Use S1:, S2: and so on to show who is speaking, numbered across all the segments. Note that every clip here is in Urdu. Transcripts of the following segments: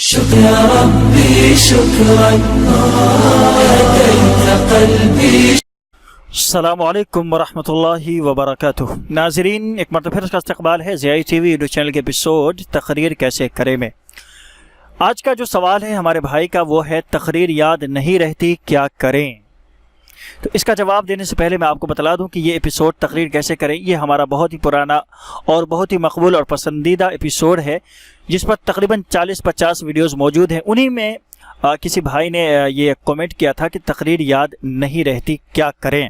S1: شكرا ربي شكرا هديت قلبي.
S2: السلام علیکم ورحمۃ اللہ وبرکاتہ. ناظرین، ایک مرتبہ پھر اس کا استقبال ہے Zia T V YouTube channel کے ایپیسوڈ تقریر کیسے کریں میں. آج کا جو سوال ہے ہمارے بھائی کا وہ ہے تقریر یاد نہیں رہتی کیا کریں. تو اس کا جواب دینے سے پہلے میں آپ کو بتلا دوں کہ یہ ایپیسوڈ تقریر کیسے کریں یہ ہمارا بہت ہی پرانا اور بہت ہی مقبول اور پسندیدہ ایپیسوڈ ہے، جس پر تقریباً 40-50 ویڈیوز موجود ہیں. انہی میں کسی بھائی نے یہ کومنٹ کیا تھا کہ تقریر یاد نہیں رہتی کیا کریں.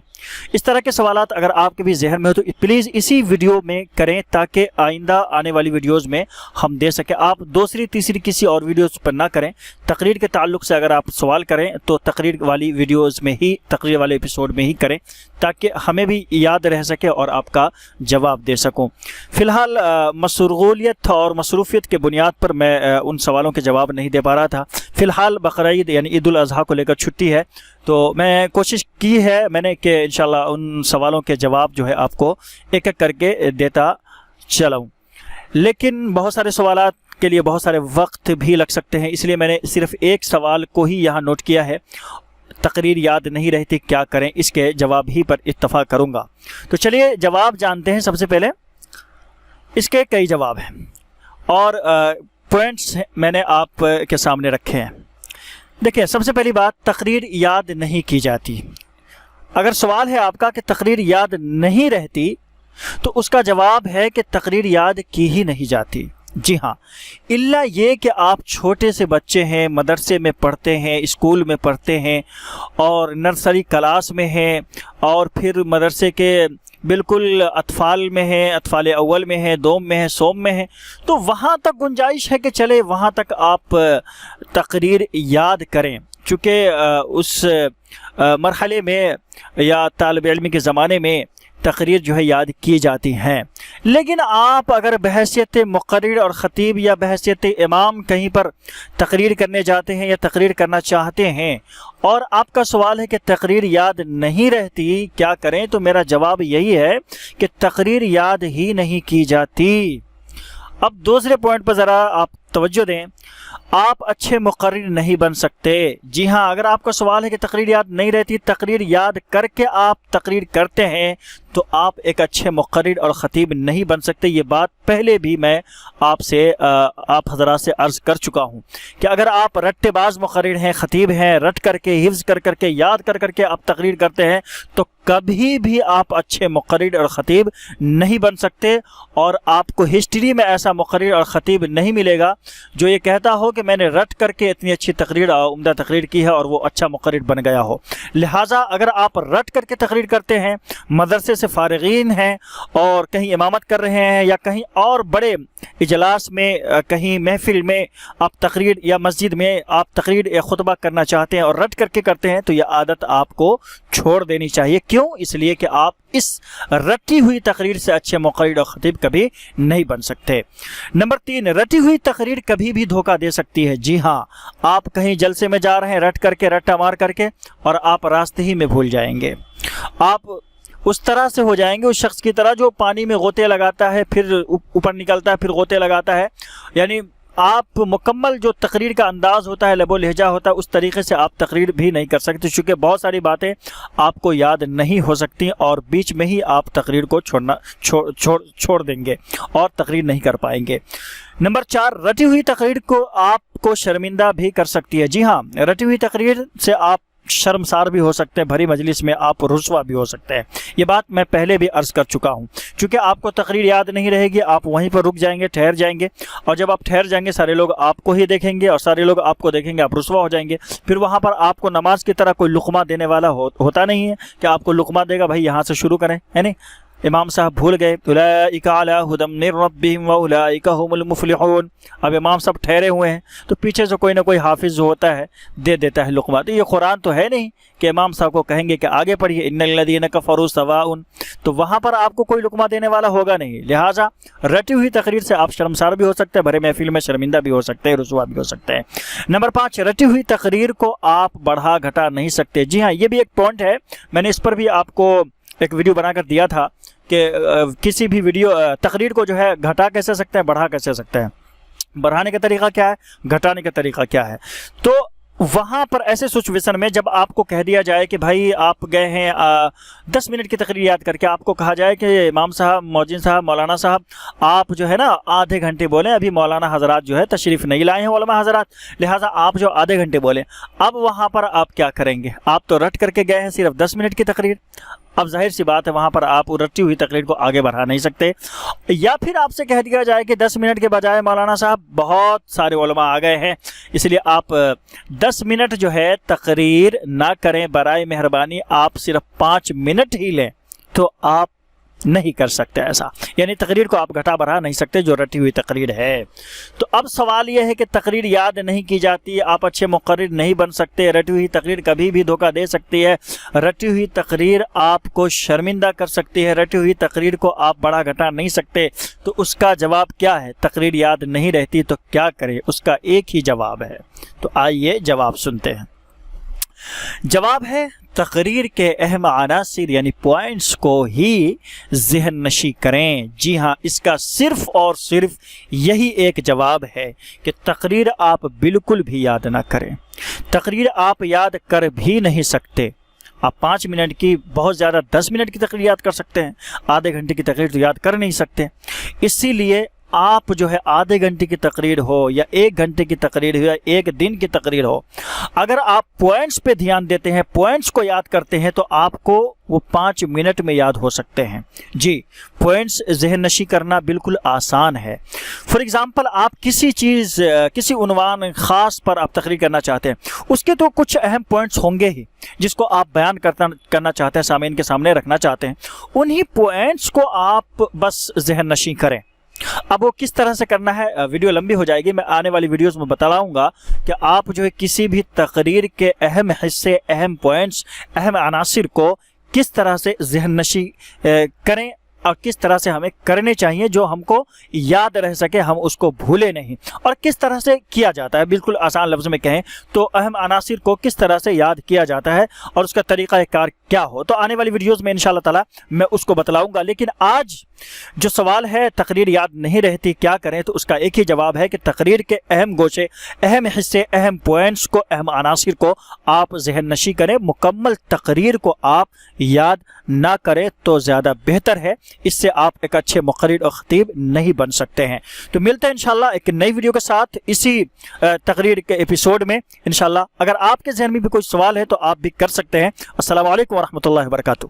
S2: اس طرح کے سوالات اگر آپ کے بھی ذہن میں ہو تو پلیز اسی ویڈیو میں کریں تاکہ آئندہ آنے والی ویڈیوز میں ہم دے سکیں. آپ دوسری تیسری کسی اور ویڈیوز پر نہ کریں. تقریر کے تعلق سے اگر آپ سوال کریں تو تقریر والی ویڈیوز میں ہی، تقریر والے ایپیسوڈ میں ہی کریں تاکہ ہمیں بھی یاد رہ سکے اور آپ کا جواب دے سکوں. فی الحال مشغولیت اور مصروفیت کے بنیاد پر میں ان سوالوں کے جواب نہیں دے پا رہا تھا. فی الحال بقرعید یعنی عید الاضحیٰ کو لے کر چھٹی ہے، تو میں کوشش کی ہے میں نے کہ انشاءاللہ ان سوالوں کے جواب جو ہے آپ کو ایک ایک کر کے دیتا چلاؤں. لیکن بہت سارے سوالات کے لیے بہت سارے وقت بھی لگ سکتے ہیں، اس لیے میں نے صرف ایک سوال کو ہی یہاں نوٹ کیا ہے. تقریر یاد نہیں رہتی کیا کریں، اس کے جواب ہی پر اتفاق کروں گا. تو چلیے جواب جانتے ہیں. سب سے پہلے اس کے کئی جواب ہیں اور پوائنٹس میں نے آپ کے سامنے رکھے ہیں. دیکھیں، سب سے پہلی بات، تقریر یاد نہیں کی جاتی. اگر سوال ہے آپ کا کہ تقریر یاد نہیں رہتی تو اس کا جواب ہے کہ تقریر یاد کی ہی نہیں جاتی. جی ہاں، الا یہ کہ آپ چھوٹے سے بچے ہیں، مدرسے میں پڑھتے ہیں، اسکول میں پڑھتے ہیں اور نرسری کلاس میں ہیں اور پھر مدرسے کے بالکل اطفال میں ہیں، اطفال اول میں ہیں، دوم میں ہیں، سوم میں ہیں، تو وہاں تک گنجائش ہے کہ چلے وہاں تک آپ تقریر یاد کریں. چونکہ اس مرحلے میں یا طالب علم کے زمانے میں تقریر جو ہے یاد کی جاتی ہیں. لیکن آپ اگر بحیثیت مقرر اور خطیب یا بحیثیت امام کہیں پر تقریر کرنے جاتے ہیں یا تقریر کرنا چاہتے ہیں اور آپ کا سوال ہے کہ تقریر یاد نہیں رہتی کیا کریں، تو میرا جواب یہی ہے کہ تقریر یاد ہی نہیں کی جاتی. اب دوسرے پوائنٹ پر ذرا آپ توجہ دیں. آپ اچھے مقرر نہیں بن سکتے. جی ہاں، اگر آپ کا سوال ہے کہ تقریر یاد نہیں رہتی، تقریر یاد کر کے آپ تقریر کرتے ہیں تو آپ ایک اچھے مقرر اور خطیب نہیں بن سکتے. یہ بات پہلے بھی میں آپ حضرات سے عرض کر چکا ہوں کہ اگر آپ رٹے باز مقرر ہیں، خطیب ہیں، رٹ کر کے، حفظ کر کر کے، یاد کر کر کے آپ تقریر کرتے ہیں تو کبھی بھی آپ اچھے مقرر اور خطیب نہیں بن سکتے. اور آپ کو ہسٹری میں ایسا مقرر اور خطیب نہیں ملے گا جو یہ کہتا ہو کہ میں نے رٹ کر کے اتنی اچھی تقریر، عمدہ تقریر کی ہے اور وہ اچھا مقرر بن گیا ہو. لہٰذا اگر آپ رٹ کر کے تقریر کرتے ہیں، مدرسے سے فارغین ہیں اور کہیں امامت کر رہے ہیں یا کہیں اور بڑے اجلاس میں، کہیں محفل میں آپ تقریر یا مسجد میں آپ تقریر یا خطبہ کرنا چاہتے ہیں اور رٹ کر کے کرتے ہیں، تو یہ عادت آپ کو چھوڑ دینی چاہیے. کیوں؟ اس لیے کہ آپ اس رٹی ہوئی تقریر سے اچھے مقرر اور خطیب کبھی نہیں بن سکتے. نمبر 3، رٹی ہوئی تقریر کبھی بھی دھوکہ دے سکتی ہے. جی ہاں، آپ کہیں جلسے میں جا رہے ہیں رٹ کر کے، رٹا مار کر کے، اور آپ راستے ہی میں بھول جائیں گے. آپ اس طرح سے ہو جائیں گے، اس شخص کی طرح جو پانی میں غوطے لگاتا ہے پھر اوپر نکلتا ہے پھر غوطے لگاتا ہے. یعنی آپ مکمل جو تقریر کا انداز ہوتا ہے، لب و لہجہ ہوتا ہے، اس طریقے سے آپ تقریر بھی نہیں کر سکتے، چونکہ بہت ساری باتیں آپ کو یاد نہیں ہو سکتی اور بیچ میں ہی آپ تقریر کو چھوڑ دیں گے اور تقریر نہیں کر پائیں گے. نمبر 4، رٹی ہوئی تقریر کو آپ کو شرمندہ بھی کر سکتی ہے. جی ہاں، رٹی ہوئی تقریر سے آپ شرمسار بھی ہو سکتے ہیں، بھری مجلس میں آپ رسوا بھی ہو سکتے ہیں. یہ بات میں پہلے بھی عرض کر چکا ہوں. چونکہ آپ کو تقریر یاد نہیں رہے گی، آپ وہیں پر رک جائیں گے، ٹھہر جائیں گے، اور جب آپ ٹھہر جائیں گے سارے لوگ آپ کو ہی دیکھیں گے اور سارے لوگ آپ کو دیکھیں گے، آپ رسوا ہو جائیں گے. پھر وہاں پر آپ کو نماز کی طرح کوئی لقمہ دینے والا ہوتا نہیں ہے کہ آپ کو لقمہ دے گا بھائی یہاں سے شروع کریں، ہے نہیں. امام صاحب بھول گئے، اولئک علی ھدی من ربہم واولئک ھم المفلحون. اب امام صاحب ٹھہرے ہوئے ہیں تو پیچھے سے کوئی نہ کوئی حافظ جو ہوتا ہے دے دیتا ہے لقمہ. تو یہ قرآن تو ہے نہیں کہ امام صاحب کو کہیں گے کہ آگے پڑھیے، ان الذین کفروا سواء، تو وہاں پر آپ کو کوئی لقمہ دینے والا ہوگا نہیں. لہٰذا رٹی ہوئی تقریر سے آپ شرمسار بھی ہو سکتے ہیں، بھرے محفل میں شرمندہ بھی ہو سکتے ہیں، رسوا بھی ہو سکتے ہیں. نمبر 5، رٹی ہوئی تقریر کو آپ بڑھا گھٹا نہیں سکتے. جی ہاں، یہ بھی ایک پوائنٹ ہے. میں نے اس پر بھی آپ کو ایک ویڈیو بنا کر دیا تھا کہ کسی بھی تقریر کو جو ہے گھٹا کیسے سکتے ہیں، بڑھا کیسے سکتے ہیں. بڑھانے کا طریقہ کیا ہے, گھٹانے کا طریقہ کیا ہے. تو وہاں پر ایسے سچویشن میں جب آپ کو کہہ دیا جائے کہ بھائی آپ گئے ہیں 10 منٹ کی تقریر یاد کر کے, آپ کو کہا جائے کہ امام صاحب, مؤذن صاحب, مولانا صاحب آپ جو ہے نا آدھے گھنٹے بولیں, ابھی مولانا حضرات جو ہے تشریف نہیں لائے ہیں, علماء حضرات, لہٰذا آپ جو آدھے گھنٹے بولیں. اب وہاں پر آپ کیا کریں گے؟ آپ تو رٹ کر کے گئے ہیں صرف 10 منٹ کی تقریر. اب ظاہر سی بات ہے وہاں پر آپ رٹی ہوئی تقریر کو آگے بڑھا نہیں سکتے. یا پھر آپ سے کہہ دیا جائے کہ 10 منٹ کے بجائے مولانا صاحب بہت سارے علماء آ گئے ہیں, اس لیے آپ 10 منٹ جو ہے تقریر نہ کریں, برائے مہربانی آپ صرف 5 منٹ ہی لیں. تو آپ نہیں کر سکتے ایسا, یعنی تقریر کو آپ گھٹا بڑھا نہیں سکتے جو رٹی ہوئی تقریر ہے. تو اب سوال یہ ہے کہ تقریر یاد نہیں کی جاتی, آپ اچھے مقرر نہیں بن سکتے, رٹی ہوئی تقریر کبھی بھی دھوکہ دے سکتی ہے, رٹی ہوئی تقریر آپ کو شرمندہ کر سکتی ہے, رٹی ہوئی تقریر کو آپ بڑا گھٹا نہیں سکتے. تو اس کا جواب کیا ہے؟ تقریر یاد نہیں رہتی تو کیا کرے؟ اس کا ایک ہی جواب ہے. تو آئیے جواب سنتے ہیں. جواب ہے تقریر کے اہم عناصر یعنی پوائنٹس کو ہی ذہن نشی کریں. جی ہاں, اس کا صرف اور صرف یہی ایک جواب ہے کہ تقریر آپ بالکل بھی یاد نہ کریں. تقریر آپ یاد کر بھی نہیں سکتے. آپ 5 منٹ کی, بہت زیادہ 10 منٹ کی تقریر یاد کر سکتے ہیں, آدھے گھنٹے کی تقریر تو یاد کر نہیں سکتے. اسی لیے آپ جو ہے آدھے گھنٹے کی تقریر ہو یا 1 گھنٹے کی تقریر ہو یا 1 دن کی تقریر ہو, اگر آپ پوائنٹس پہ دھیان دیتے ہیں, پوائنٹس کو یاد کرتے ہیں, تو آپ کو وہ 5 منٹ میں یاد ہو سکتے ہیں. جی, پوائنٹس ذہن نشی کرنا بالکل آسان ہے. فار ایگزامپل آپ کسی چیز, کسی عنوان خاص پر آپ تقریر کرنا چاہتے ہیں, اس کے تو کچھ اہم پوائنٹس ہوں گے ہی جس کو آپ بیان کرنا چاہتے ہیں, سامعین کے سامنے رکھنا چاہتے ہیں. انہی پوائنٹس کو آپ بس ذہن نشی کریں. اب وہ کس طرح سے کرنا ہے, ویڈیو لمبی ہو جائے گی, میں آنے والی ویڈیوز میں بتلاؤں گا کہ آپ جو ہے کسی بھی تقریر کے اہم حصے, اہم پوائنٹس, اہم عناصر کو کس طرح سے ذہن نشی کریں اور کس طرح سے ہمیں کرنے چاہیے جو ہم کو یاد رہ سکے, ہم اس کو بھولے نہیں. اور کس طرح سے کیا جاتا ہے, بالکل آسان لفظ میں کہیں تو اہم عناصر کو کس طرح سے یاد کیا جاتا ہے اور اس کا طریقہ کار کیا ہو, تو آنے والی ویڈیوز میں انشاءاللہ تعالی میں اس کو بتلاؤں گا. لیکن آج جو سوال ہے تقریر یاد نہیں رہتی کیا کریں, تو اس کا ایک ہی جواب ہے کہ تقریر کے اہم گوشے, اہم حصے, اہم پوائنٹس کو, اہم عناصر کو آپ ذہن نشی کریں. مکمل تقریر کو آپ یاد نہ کریں تو زیادہ بہتر ہے, اس سے آپ ایک اچھے مقرر اور خطیب نہیں بن سکتے ہیں. تو ملتے ہیں انشاءاللہ ایک نئی ویڈیو کے ساتھ اسی تقریر کے ایپیسوڈ میں انشاءاللہ. اگر آپ کے ذہن میں بھی کوئی سوال ہے تو آپ بھی کر سکتے ہیں. السلام علیکم ورحمۃ اللہ وبرکاتہ.